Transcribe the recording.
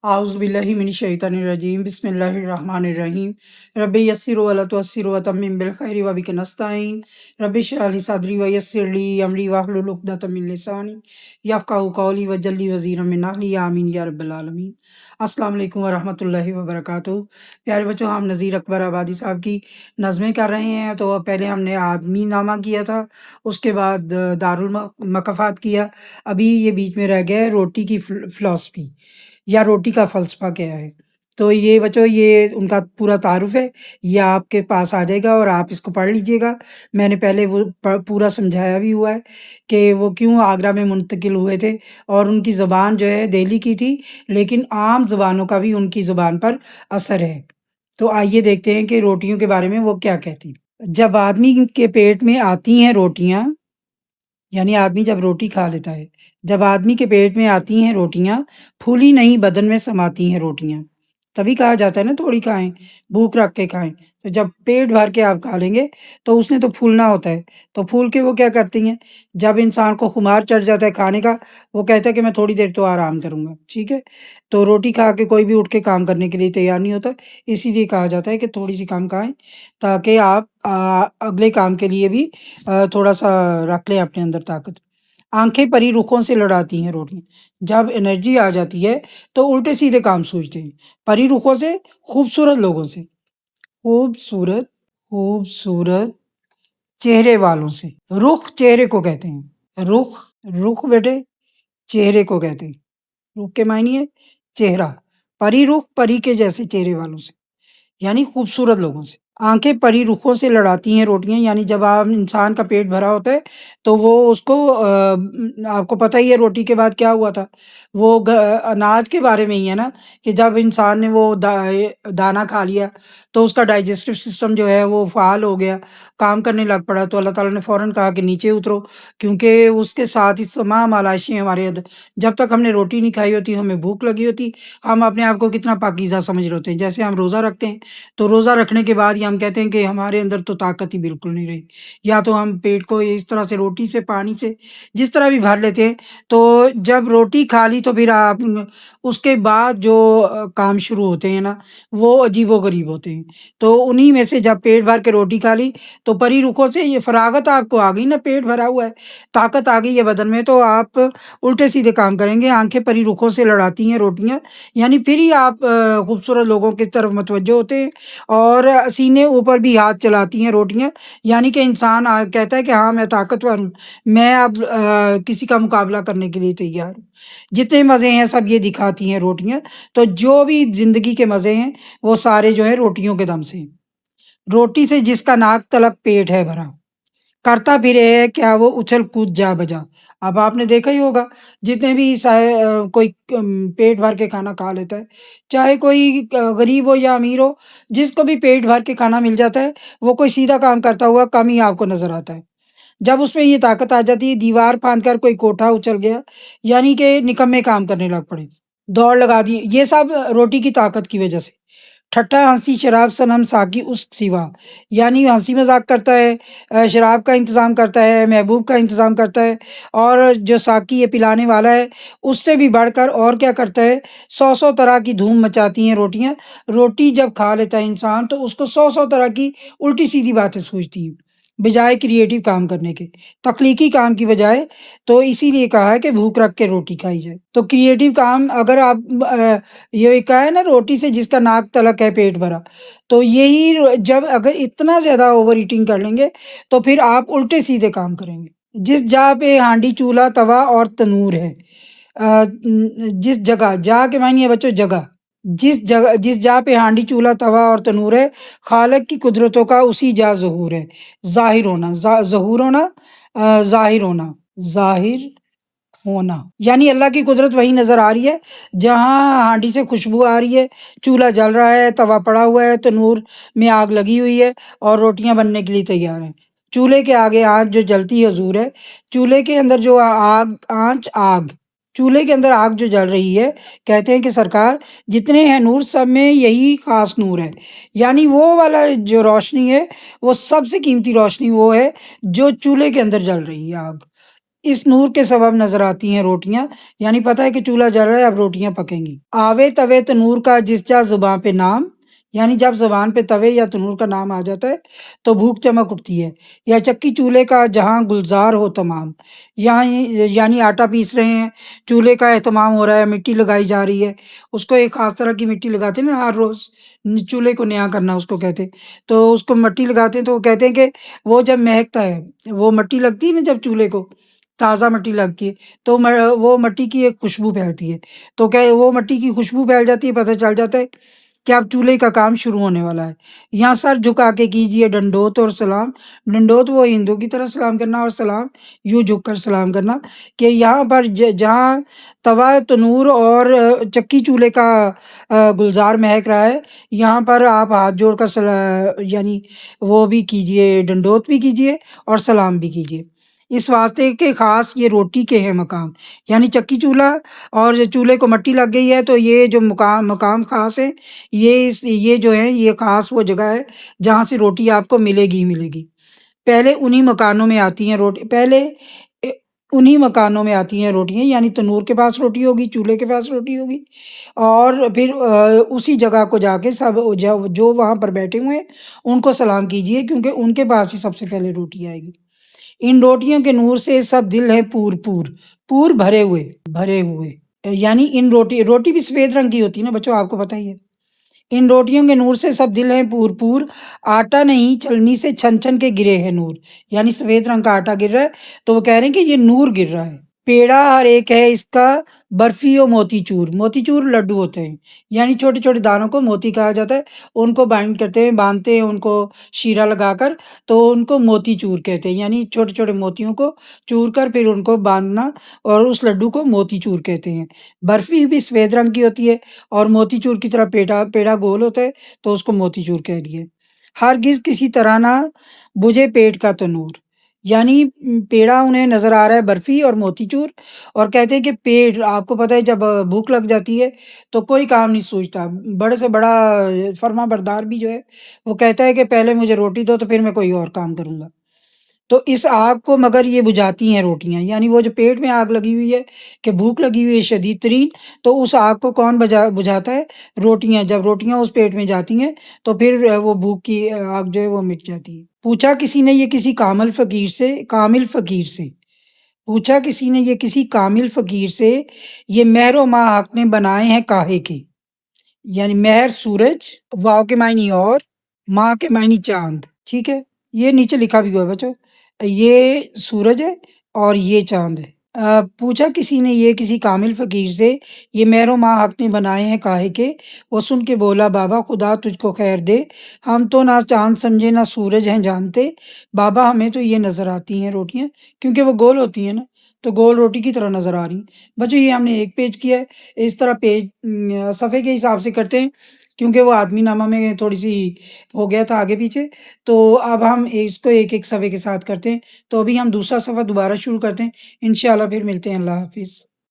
اعوذ باللہ من الشیطان الرجیم بسم اللہ الرحمن الرحیم ربی یسر ولا تعسر وتمم بالخیر وبک نستعین ربی اشرح لی صدری ویسر لی امری واحلل عقدۃ من لسانی یفقہوا قولی واجعل وزیرا من اہلی آمین یا رب العالمین۔ السلام علیکم ورحمۃ اللہ وبرکاتہ۔ پیارے بچوں، ہم نذیر اکبر آبادی صاحب کی نظمیں کر رہے ہیں۔ تو پہلے ہم نے آدمی نامہ کیا تھا، اس کے بعد دارالمقافات کیا، ابھی یہ بیچ میں رہ گیا ہے روٹی کی فلاسفی یا روٹی کا فلسفہ کیا ہے۔ تو یہ بچوں، یہ ان کا پورا تعارف ہے، یہ آپ کے پاس آ جائے گا اور آپ اس کو پڑھ لیجئے گا۔ میں نے پہلے وہ پورا سمجھایا بھی ہوا ہے کہ وہ کیوں آگرہ میں منتقل ہوئے تھے، اور ان کی زبان جو ہے دہلی کی تھی، لیکن عام زبانوں کا بھی ان کی زبان پر اثر ہے۔ تو آئیے دیکھتے ہیں کہ روٹیوں کے بارے میں وہ کیا کہتی ہیں۔ جب آدمی کے پیٹ میں آتی ہیں روٹیاں، یعنی آدمی جب روٹی کھا لیتا ہے، جب آدمی کے پیٹ میں آتی ہیں روٹیاں، پھولی نہیں بدن میں سماتی ہیں روٹیاں۔ تبھی کہا جاتا ہے نا تھوڑی کھائیں، بھوک رکھ کے کھائیں۔ تو جب پیٹ بھر کے آپ کھا لیں گے تو اس نے تو پھولنا ہوتا ہے، تو پھول کے وہ کیا کرتی ہیں، جب انسان کو خمار چڑھ جاتا ہے کھانے کا، وہ کہتا ہے کہ میں تھوڑی دیر تو آرام کروں گا، ٹھیک ہے۔ تو روٹی کھا کے کوئی بھی اٹھ کے کام کرنے کے لیے تیار نہیں ہوتا، اسی لیے کہا جاتا ہے کہ تھوڑی سی کم کھائیں، تاکہ آپ اگلے کام کے لیے بھی تھوڑا سا رکھ لیں اپنے اندر طاقت۔ آنکھیں پری رخوں سے لڑاتی ہیں روٹیاں۔ جب انرجی آ جاتی ہے تو الٹے سیدھے کام سوچتے ہیں، پری رخوں سے، خوبصورت لوگوں سے، خوبصورت چہرے والوں سے۔ رخ چہرے کو کہتے ہیں، رخ بیٹے چہرے کو کہتے ہیں، رخ کے معنی ہے چہرہ، پری رخ پری کے جیسے چہرے والوں سے، یعنی خوبصورت لوگوں سے۔ آنکھیں پری رخوں سے لڑاتی ہیں روٹیاں، یعنی جب آپ انسان کا پیٹ بھرا ہوتا ہے تو وہ اس کو آپ کو پتہ ہی ہے روٹی کے بعد کیا ہوا تھا، وہ اناج کے بارے میں ہی ہے نا، کہ جب انسان نے وہ دانہ کھا لیا تو اس کا ڈائجسٹو سسٹم جو ہے وہ فعال ہو گیا، کام کرنے لگ پڑا، تو اللہ تعالیٰ نے فوراً کہا کہ نیچے اترو، کیونکہ اس کے ساتھ ہی تمام آلائشیں ہمارے اندر، جب تک ہم نے روٹی نہیں کھائی ہوتی ہمیں بھوک لگی ہوتی، ہم اپنے آپ کو کتنا پاکیزہ سمجھ رہے ہوتے ہیں۔ جیسے ہم روزہ رکھتے ہیں تو روزہ رکھنے کے بعد ہم کہتے ہیں کہ ہمارے اندر تو طاقت ہی بالکل نہیں رہی، یا تو ہم پیٹ کو اس طرح سے روٹی سے، پانی سے، جس طرح بھی بھر لیتے ہیں۔ تو جب روٹی کھا لی تو پھر آپ اس کے بعد جو کام شروع ہوتے ہیں نا، وہ عجیب و غریب ہوتے ہیں۔ تو انہی میں سے جب پیٹ بھر کے روٹی کھا لی تو پری رخوں سے یہ فراغت آپ کو آ گئی نا، پیٹ بھرا ہوا ہے، طاقت آ گئی ہے بدن میں، تو آپ الٹے سیدھے کام کریں گے۔ آنکھیں پری رخوں سے لڑاتی ہیں روٹیاں، یعنی پھر ہی آپ خوبصورت لوگوں کی طرف متوجہ ہوتے ہیں، اور سینے اوپر بھی ہاتھ چلاتی ہیں روٹیاں، یعنی کہ انسان کہتا ہے کہ ہاں میں طاقتور ہوں، میں اب کسی کا مقابلہ کرنے کے لیے تیار ہوں۔ جتنے مزے ہیں سب یہ دکھاتی ہیں روٹیاں۔ تو جو بھی زندگی کے مزے ہیں وہ سارے جو ہیں روٹیوں کے دم سے ہیں۔ روٹی سے جس کا ناک تلک پیٹ ہے بھرا، کرتا پھرے ہے کیا وہ اچھل کود جا بجا۔ اب آپ نے دیکھا ہی ہوگا، جتنے بھی کوئی پیٹ بھر کے کھانا کھا لیتا ہے، چاہے کوئی غریب ہو یا امیر ہو، جس کو بھی پیٹ بھر کے کھانا مل جاتا ہے وہ کوئی سیدھا کام کرتا ہوا کم ہی آپ کو نظر آتا ہے۔ جب اس میں یہ طاقت آ جاتی ہے، دیوار پھاند کر کوئی کوٹھا اچل گیا، یعنی کہ نکمے کام کرنے لگ پڑے، دوڑ لگا دی، یہ سب روٹی کی طاقت کی وجہ سے۔ ٹھٹھا ہنسی شراب صنم ساقی اس سوا، یعنی ہنسی مذاق کرتا ہے، شراب کا انتظام کرتا ہے، محبوب کا انتظام کرتا ہے، اور جو ساقی ہے پلانے والا ہے اس سے بھی بڑھ کر اور کیا کرتا ہے، 100 طرح کی دھوم مچاتی ہیں روٹیاں۔ روٹی جب کھا لیتا ہے انسان تو اس کو 100 طرح کی الٹی سیدھی باتیں سوچتی ہیں، بجائے کریٹیو کام کرنے کے، تخلیقی کام کی بجائے۔ تو اسی لیے کہا ہے کہ بھوک رکھ کے روٹی کھائی جائے۔ تو کریٹیو کام اگر آپ یہ کہا ہے نا، روٹی سے جس کا ناک تلک ہے پیٹ بھرا، تو یہی جب اگر اتنا زیادہ اوور ایٹنگ کر لیں گے تو پھر آپ الٹے سیدھے کام کریں گے۔ جس جا پہ ہانڈی چولہا توا اور تنور ہے، جس جگہ، جا کے معنی ہے بچوں جگہ، جس جا پہ ہانڈی چولہا توا اور تنور ہے، خالق کی قدرتوں کا اسی جا ظہور ہے۔ ظاہر ہونا، ظہور ہونا، ظاہر ہونا، ظاہر ہونا، یعنی اللہ کی قدرت وہی نظر آ رہی ہے جہاں ہانڈی سے خوشبو آ رہی ہے، چولہا جل رہا ہے، توا پڑا ہوا ہے، تنور میں آگ لگی ہوئی ہے اور روٹیاں بننے کے لیے تیار ہیں۔ چولہے کے آگے آنچ جو جلتی حضور ہے، چولہے کے اندر جو چولہے کے اندر آگ جو جل رہی ہے، کہتے ہیں کہ سرکار جتنے ہیں نور سب میں یہی خاص نور ہے، یعنی وہ والا جو روشنی ہے وہ سب سے قیمتی روشنی وہ ہے جو چولہے کے اندر جل رہی ہے آگ۔ اس نور کے سبب نظر آتی ہیں روٹیاں، یعنی پتہ ہے کہ چولہا جل رہا ہے، اب روٹیاں پکیں گی۔ آوے توے تنور کا جس جا زباں پہ نام، یعنی جب زبان پہ توے یا تنور کا نام آ جاتا ہے تو بھوک چمک اٹھتی ہے۔ یا چکی چولہے کا جہاں گلزار ہو تمام، یعنی آٹا پیس رہے ہیں، چولہے کا اہتمام ہو رہا ہے، مٹی لگائی جا رہی ہے، اس کو ایک خاص طرح کی مٹی لگاتے ہیں نا ہر روز، چولہے کو نیا کرنا اس کو کہتے ہیں، تو اس کو مٹی لگاتے ہیں، تو وہ کہتے ہیں کہ وہ جب مہکتا ہے، وہ مٹی لگتی ہے نا جب چولہے کو، تازہ مٹی لگتی ہے تو وہ مٹی کی ایک خوشبو پھیلتی ہے، تو کہ وہ مٹی کی خوشبو پھیل جاتی ہے، پتہ چل جاتا ہے کہ اب چولہے کا کام شروع ہونے والا ہے۔ یہاں سر جھکا کے کیجئے ڈنڈوت اور سلام، ڈنڈوت وہ ہندو کی طرح سلام کرنا، اور سلام یوں جھک کر سلام کرنا، کہ یہاں پر جہاں توا تنور اور چکی چولہے کا گلزار مہک رہا ہے، یہاں پر آپ ہاتھ جوڑ کر یعنی وہ بھی کیجئے، ڈنڈوت بھی کیجئے اور سلام بھی کیجئے، اس واسطے کہ خاص یہ روٹی کے ہے مقام، یعنی چکی چولہا اور چولہے کو مٹی لگ گئی ہے، تو یہ جو مقام خاص ہے، یہ جو ہے یہ خاص وہ جگہ ہے جہاں سے روٹی آپ کو ملے گی ملے گی۔ پہلے انہی مکانوں میں آتی ہیں روٹیاں، یعنی تنور کے پاس روٹی ہوگی، چولہے کے پاس روٹی ہوگی، اور پھر اسی جگہ کو جا کے سب جو وہاں پر بیٹھے ہوئے ہیں ان کو سلام کیجئے، کیونکہ ان کے پاس ہی سب سے پہلے روٹی آئے گی۔ ان روٹیوں کے نور سے سب دل ہے پور بھرے ہوئے، یعنی ان روٹی بھی سفید رنگ کی ہوتی ہے نا بچوں، آپ کو پتہ ہی ہے۔ ان روٹیوں کے نور سے سب دل ہیں پور، آٹا نہیں چھلنی سے چھن چھن کے گرے ہے نور، یعنی سفید رنگ کا آٹا گر رہا ہے، تو وہ کہہ رہے ہیں کہ یہ نور گر رہا ہے۔ پیڑا ہر ایک ہے اس کا برفی و موتی چور لڈو ہوتے ہیں، یعنی چھوٹے چھوٹے دانوں کو موتی کہا جاتا ہے، ان کو باندھتے ہیں ان کو شیرہ لگا کر، تو ان کو موتی چور کہتے ہیں، یعنی چھوٹے چھوٹے موتیوں کو چور کر پھر ان کو باندھنا، اور اس لڈو کو موتی چور کہتے ہیں۔ برفی بھی سفید رنگ کی ہوتی ہے، اور موتی چور کی طرح پیڑا گول ہوتا ہے، تو اس کو موتی چور کہہ دیے۔ ہرگز کسی طرح نہ بجھے پیٹ کا تنور، یعنی پیڑا انہیں نظر آ رہا ہے برفی اور موتی چور، اور کہتے ہیں کہ پیٹ، آپ کو پتہ ہے جب بھوک لگ جاتی ہے تو کوئی کام نہیں سوچتا، بڑے سے بڑا فرما بردار بھی جو ہے وہ کہتا ہے کہ پہلے مجھے روٹی دو تو پھر میں کوئی اور کام کروں گا، تو اس آگ کو مگر یہ بجھاتی ہیں روٹیاں، یعنی وہ جو پیٹ میں آگ لگی ہوئی ہے کہ بھوک لگی ہوئی ہے شدید ترین، تو اس آگ کو کون بجھاتا ہے؟ روٹیاں، جب روٹیاں اس پیٹ میں جاتی ہیں تو پھر وہ بھوک کی آگ جو ہے وہ مٹ جاتی ہے۔ پوچھا کسی نے یہ کسی کامل فقیر سے، یہ مہر و ماہ حق نے بنائے ہیں کاہے کے، یعنی مہر سورج، واو کے معنی اور، ماہ کے معنی چاند، ٹھیک ہے، یہ نیچے لکھا بھی ہوا ہے بچوں، یہ سورج ہے اور یہ چاند ہے۔ پوچھا کسی نے یہ کسی کامل فقیر سے، یہ مہر و ماہ حق نے بنائے ہیں کاہے کے، وہ سن کے بولا بابا خدا تجھ کو خیر دے، ہم تو نہ چاند سمجھے نہ سورج ہیں جانتے، بابا ہمیں تو یہ نظر آتی ہیں روٹیاں، کیونکہ وہ گول ہوتی ہیں نا، تو گول روٹی کی طرح نظر آ رہی ہیں۔ بچوں یہ ہم نے ایک پیج کیا ہے، اس طرح پیج صفحے کے حساب سے کرتے ہیں، کیونکہ وہ آدمی نامہ میں تھوڑی سی ہو گیا تھا آگے پیچھے، تو اب ہم اس کو ایک ایک صفحے کے ساتھ کرتے ہیں، تو ابھی ہم دوسرا صفحہ دوبارہ شروع کرتے ہیں، انشاءاللہ پھر ملتے ہیں، اللہ حافظ۔